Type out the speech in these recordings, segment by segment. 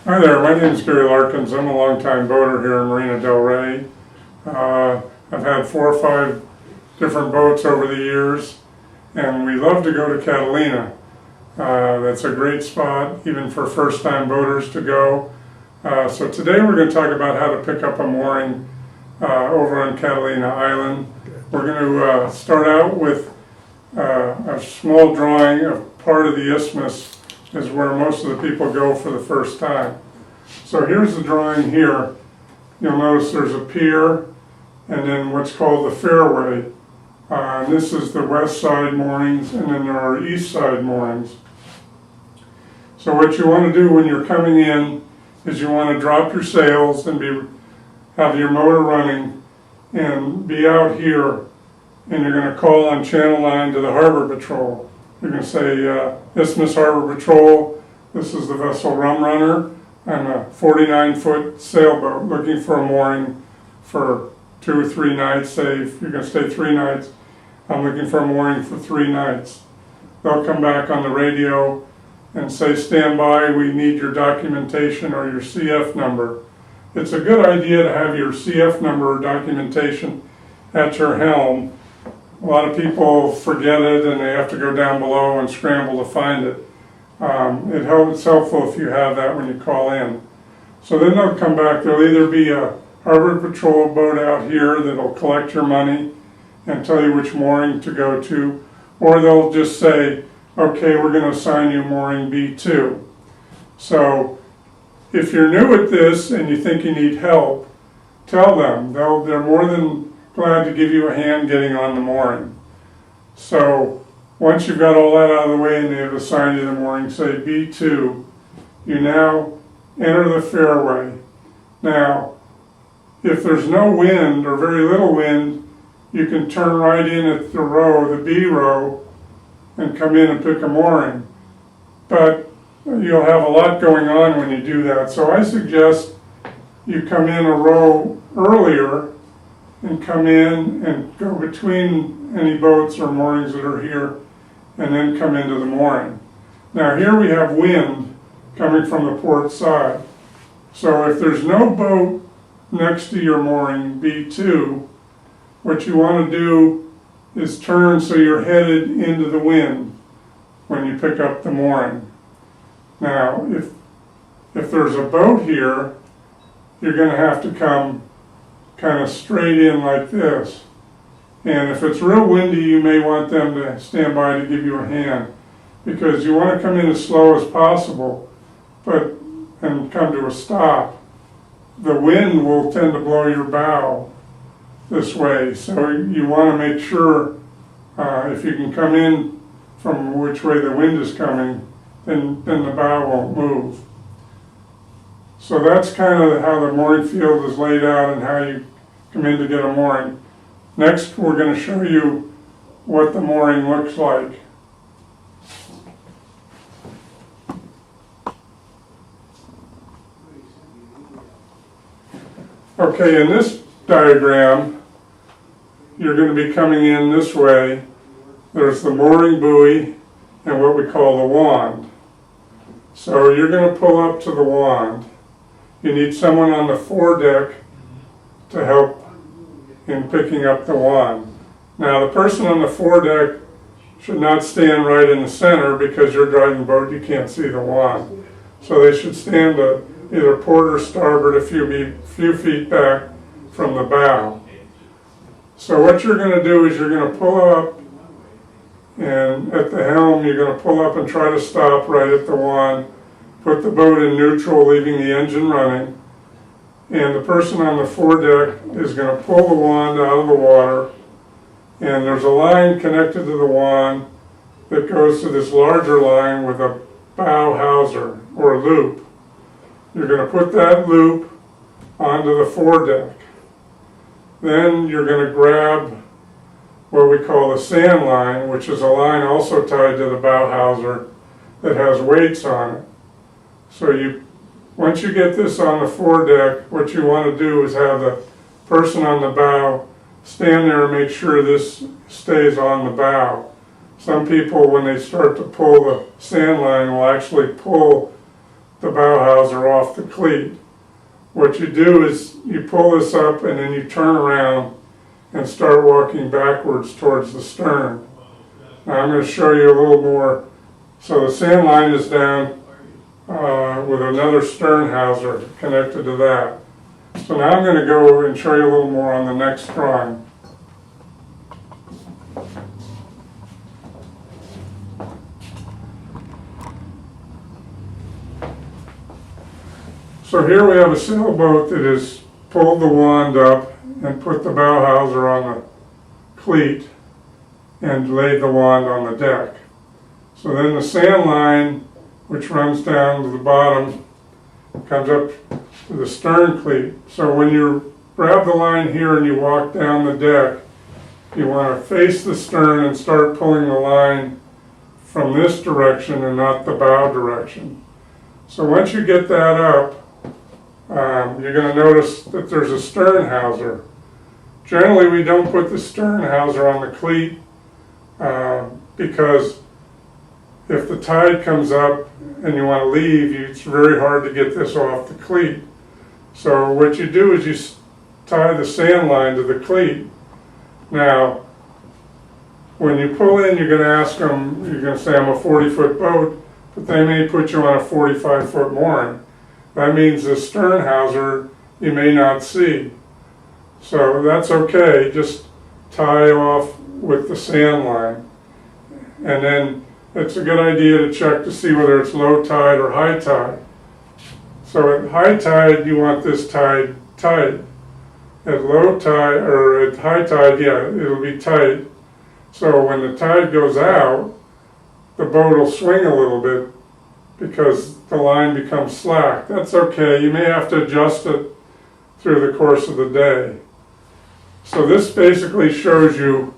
Hi there, my name is Gary Larkins. I'm a longtime boater here in Marina del Rey. I've had 4 or 5 different boats over the years, and we love to go to Catalina. That's a great spot, even for first-time boaters to go. So today we're going to talk about how to pick up a mooring over on Catalina Island. We're going to start out with a small drawing of part of the Isthmus, is where most of the people go for the first time. So here's the drawing here. You'll notice there's a pier and then what's called the fairway. And this is the west side moorings, and then there are east side moorings. So what you want to do when you're coming in is you want to drop your sails and have your motor running and be out here, and you're going to call on channel 9 to the Harbor Patrol. You're going to say, Isthmus Harbor Patrol, this is the vessel Rum Runner. I'm a 49-foot sailboat looking for a mooring for 2 or 3 nights. Say if you're going to stay 3 nights, I'm looking for a mooring for 3 nights. They'll come back on the radio and say, stand by, we need your documentation or your CF number. It's a good idea to have your CF number or documentation at your helm. A lot of people forget it and they have to go down below and scramble to find it. It's helpful if you have that when you call in. So then they'll come back. There'll either be a Harbor Patrol boat out here that'll collect your money and tell you which mooring to go to, or they'll just say, okay, we're going to assign you mooring B2. So if you're new at this and you think you need help, tell them. They're more than glad to give you a hand getting on the mooring. So once you've got all that out of the way and they've assigned you the mooring, say B2, you now enter the fairway. Now, if there's no wind or very little wind, you can turn right in at the row, the B row, and come in and pick a mooring. But you'll have a lot going on when you do that. So I suggest you come in a row earlier and come in and go between any boats or moorings that are here and then come into the mooring. Now here we have wind coming from the port side. So if there's no boat next to your mooring, B2, what you want to do is turn so you're headed into the wind when you pick up the mooring. Now if there's a boat here, you're going to have to come kind of straight in like this. And if it's real windy, you may want them to stand by to give you a hand, because you want to come in as slow as possible and come to a stop. The wind will tend to blow your bow this way, so you want to make sure if you can come in from which way the wind is coming, then the bow won't move. So that's kind of how the mooring field is laid out and how you come in to get a mooring. Next, we're going to show you what the mooring looks like. Okay, in this diagram, you're going to be coming in this way. There's the mooring buoy and what we call the wand. So you're going to pull up to the wand. You need someone on the foredeck to help in picking up the wand. Now the person on the foredeck should not stand right in the center, because you're driving the boat, you can't see the wand. So they should stand either port or starboard a few feet back from the bow. So what you're going to do is you're going to pull up, and at the helm you're going to pull up and try to stop right at the wand, put the boat in neutral, leaving the engine running. And the person on the foredeck is going to pull the wand out of the water, and there's a line connected to the wand that goes to this larger line with a bow hawser or loop. You're going to put that loop onto the foredeck. Then you're going to grab what we call the sand line, which is a line also tied to the bow hawser that has weights on it. So once you get this on the foredeck, what you want to do is have the person on the bow stand there and make sure this stays on the bow. Some people, when they start to pull the sand line, will actually pull the bow houser off the cleat. What you do is you pull this up and then you turn around and start walking backwards towards the stern. Now I'm going to show you a little more. So the sand line is down with another stern houser connected to that. So now I'm going to go and show you a little more on the next drawing. So here we have a sailboat that has pulled the wand up and put the bow houser on the cleat and laid the wand on the deck. So then the sand line, which runs down to the bottom, comes up to the stern cleat. So when you grab the line here and you walk down the deck, you want to face the stern and start pulling the line from this direction and not the bow direction. So once you get that up, you're going to notice that there's a stern houser. Generally, we don't put the stern houser on the cleat because if the tide comes up and you want to leave, it's very hard to get this off the cleat. So what you do is you tie the sand line to the cleat. Now, when you pull in, you're going to ask them, you're going to say, I'm a 40-foot boat, but they may put you on a 45-foot mooring. That means the stern houser you may not see. So that's okay, just tie off with the sand line. And then it's a good idea to check to see whether it's low tide or high tide. So at high tide, you want this tide tight. At low tide, or at high tide, yeah, it'll be tight. So when the tide goes out, the boat will swing a little bit because the line becomes slack. That's okay. You may have to adjust it through the course of the day. So this basically shows you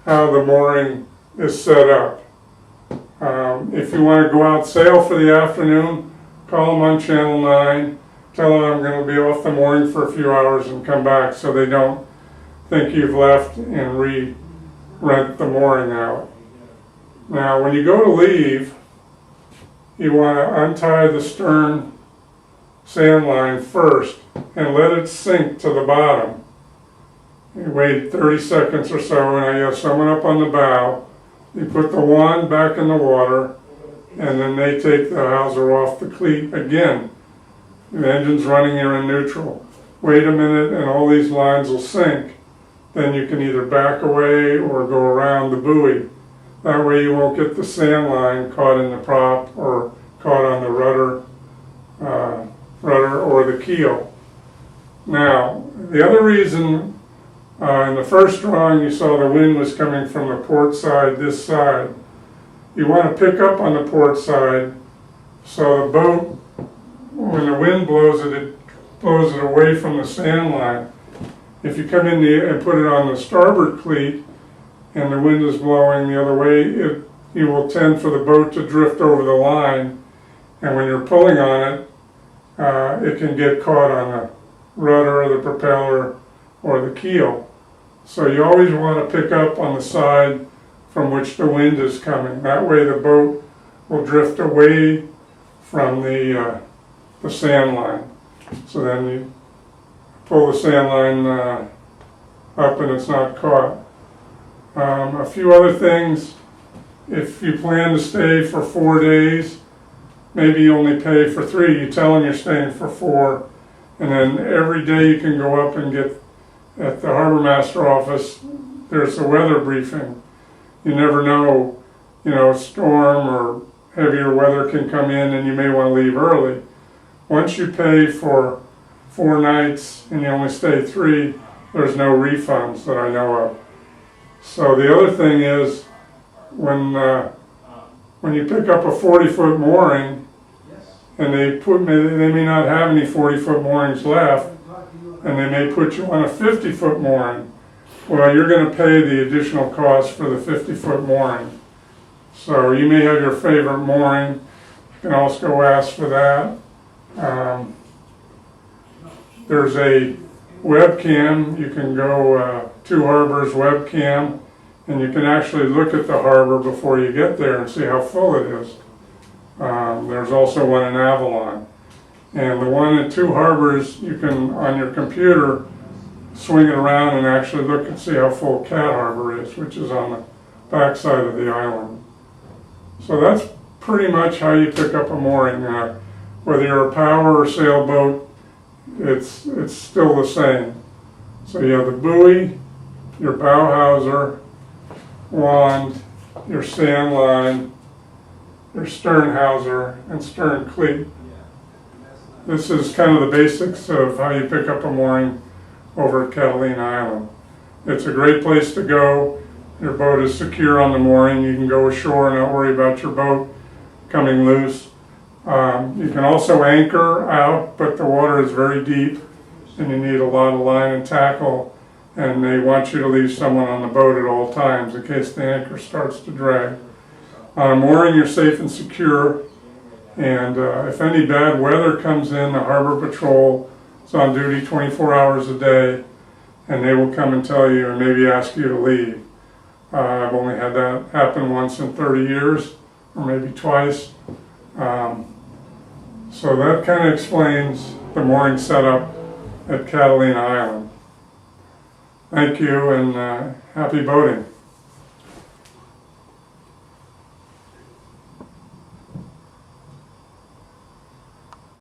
how the mooring is set up. If you want to go out sail for the afternoon, call them on Channel 9. Tell them I'm going to be off the mooring for a few hours and come back so they don't think you've left and re-rent the mooring out. Now when you go to leave, you want to untie the stern sand line first and let it sink to the bottom. You wait 30 seconds or so, and you have someone up on the bow. You put the wand back in the water, and then they take the houser off the cleat again. The engine's running, you're in neutral. Wait a minute, and all these lines will sink. Then you can either back away or go around the buoy. That way you won't get the sand line caught in the prop or caught on the rudder or the keel. Now, the other reason, in the first drawing you saw the wind was coming from the port side, this side. You want to pick up on the port side so the boat, when the wind blows it blows it away from the sand line. If you come in and put it on the starboard cleat and the wind is blowing the other way, you will tend for the boat to drift over the line, and when you're pulling on it, it can get caught on the rudder or the propeller or the keel. So you always want to pick up on the side from which the wind is coming. That way the boat will drift away from the sand line. So then you pull the sand line up and it's not caught. A few other things, if you plan to stay for 4 days, maybe you only pay for 3. You tell them you're staying for 4, and then every day you can go up and get at the harbor master office. There's a weather briefing. You never know, a storm or heavier weather can come in and you may want to leave early. Once you pay for 4 nights and you only stay 3, there's no refunds that I know of. So the other thing is, when you pick up a 40-foot mooring, and they may not have any 40-foot moorings left, and they may put you on a 50-foot mooring. Well, you're going to pay the additional cost for the 50-foot mooring. So you may have your favorite mooring. You can also go ask for that. There's a webcam. You can go to Harbor's webcam, and you can actually look at the harbor before you get there and see how full it is. There's also one in Avalon. And the one at Two Harbors, you can, on your computer, swing it around and actually look and see how full Cat Harbor is, which is on the back side of the island. So that's pretty much how you pick up a mooring. Whether you're a power or sailboat, it's still the same. So you have the buoy, your bow hawser, wand, your sand line, your stern hawser, and stern cleat. This is kind of the basics of how you pick up a mooring over at Catalina Island. It's a great place to go. Your boat is secure on the mooring. You can go ashore and not worry about your boat coming loose. You can also anchor out, but the water is very deep and you need a lot of line and tackle, and they want you to leave someone on the boat at all times in case the anchor starts to drag. On a mooring, you're safe and secure, and if any bad weather comes in, the Harbor Patrol is on duty 24 hours a day, and they will come and tell you and maybe ask you to leave. I've only had that happen once in 30 years, or maybe twice. So that kind of explains the mooring setup at Catalina Island. Thank you, and happy boating.